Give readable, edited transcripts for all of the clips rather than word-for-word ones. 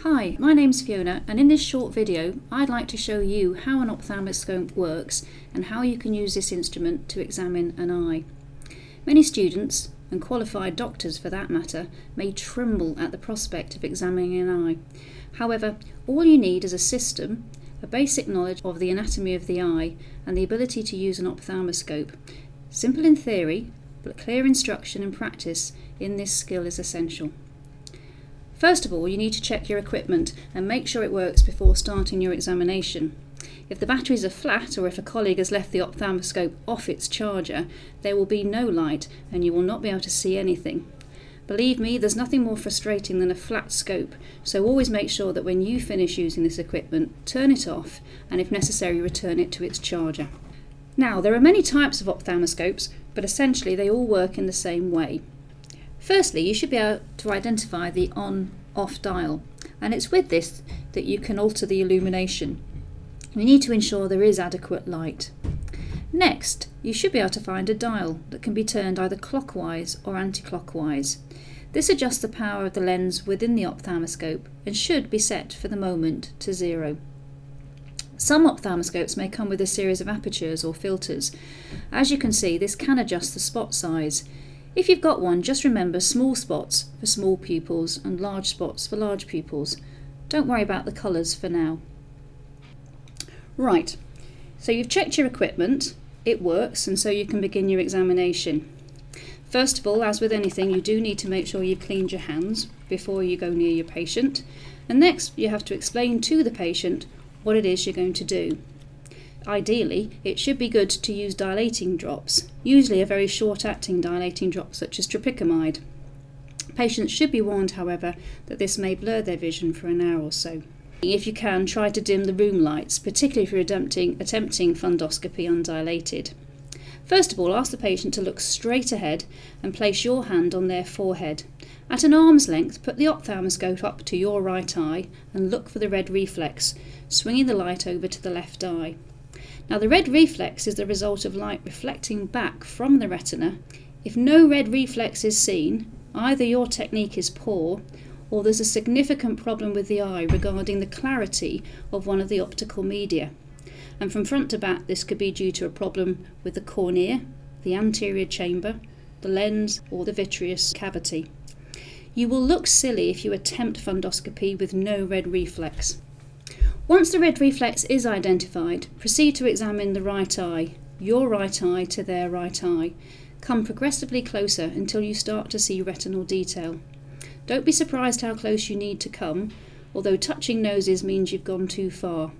Hi, my name's Fiona, and in this short video I'd like to show you how an ophthalmoscope works and how you can use this instrument to examine an eye. Many students, and qualified doctors for that matter, may tremble at the prospect of examining an eye. However, all you need is a system, a basic knowledge of the anatomy of the eye, and the ability to use an ophthalmoscope. Simple in theory, but clear instruction and practice in this skill is essential. First of all, you need to check your equipment and make sure it works before starting your examination. If the batteries are flat, or if a colleague has left the ophthalmoscope off its charger, there will be no light and you will not be able to see anything. Believe me, there's nothing more frustrating than a flat scope, so always make sure that when you finish using this equipment, turn it off and if necessary return it to its charger. Now, there are many types of ophthalmoscopes, but essentially they all work in the same way. Firstly, you should be able to identify the on-off dial, and it's with this that you can alter the illumination. You need to ensure there is adequate light. Next, you should be able to find a dial that can be turned either clockwise or anti-clockwise. This adjusts the power of the lens within the ophthalmoscope and should be set for the moment to 0. Some ophthalmoscopes may come with a series of apertures or filters. As you can see, this can adjust the spot size. If you've got one, just remember small spots for small pupils and large spots for large pupils. Don't worry about the colours for now. Right, so you've checked your equipment, it works, and so you can begin your examination. First of all, as with anything, you do need to make sure you've cleaned your hands before you go near your patient. And next, you have to explain to the patient what it is you're going to do. Ideally, it should be good to use dilating drops, usually a very short-acting dilating drop such as tropicamide. Patients should be warned, however, that this may blur their vision for an hour or so. If you can, try to dim the room lights, particularly if you're attempting fundoscopy undilated. First of all, ask the patient to look straight ahead and place your hand on their forehead. At an arm's length, put the ophthalmoscope up to your right eye and look for the red reflex, swinging the light over to the left eye. Now, the red reflex is the result of light reflecting back from the retina. If no red reflex is seen, either your technique is poor or there's a significant problem with the eye regarding the clarity of one of the optical media. And from front to back, this could be due to a problem with the cornea, the anterior chamber, the lens, or the vitreous cavity. You will look silly if you attempt fundoscopy with no red reflex. Once the red reflex is identified, proceed to examine the right eye, your right eye to their right eye. Come progressively closer until you start to see retinal detail. Don't be surprised how close you need to come, although touching noses means you've gone too far.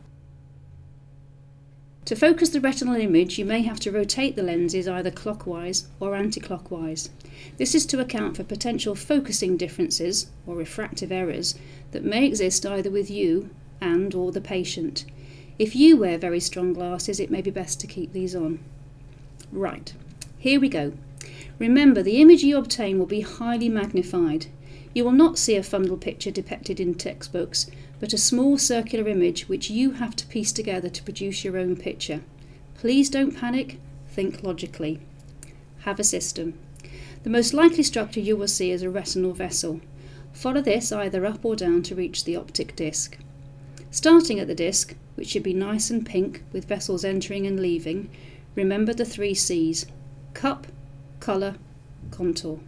To focus the retinal image, you may have to rotate the lenses either clockwise or anti-clockwise. This is to account for potential focusing differences, or refractive errors, that may exist either with you or the patient. If you wear very strong glasses, it may be best to keep these on. Right, here we go. Remember, the image you obtain will be highly magnified. You will not see a fundal picture depicted in textbooks, but a small circular image which you have to piece together to produce your own picture. Please don't panic, think logically. Have a system. The most likely structure you will see is a retinal vessel. Follow this either up or down to reach the optic disc. Starting at the disc, which should be nice and pink with vessels entering and leaving, remember the 3 C's: cup, colour, contour.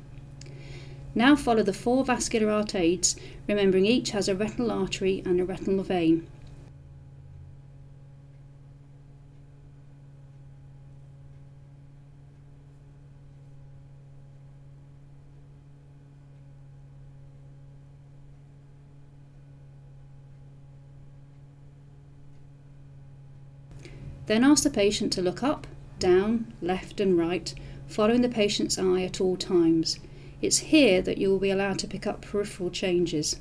Now follow the 4 vascular arcades, remembering each has a retinal artery and a retinal vein. Then ask the patient to look up, down, left and right, following the patient's eye at all times. It's here that you will be allowed to pick up peripheral changes.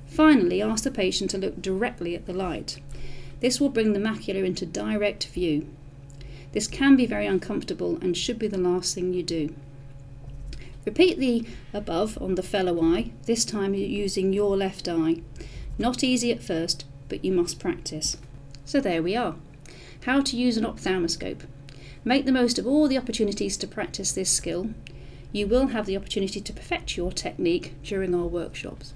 Finally, ask the patient to look directly at the light. This will bring the macula into direct view. This can be very uncomfortable and should be the last thing you do. Repeat the above on the fellow eye, this time using your left eye. Not easy at first, but you must practice. So there we are. How to use an ophthalmoscope. Make the most of all the opportunities to practice this skill. You will have the opportunity to perfect your technique during our workshops.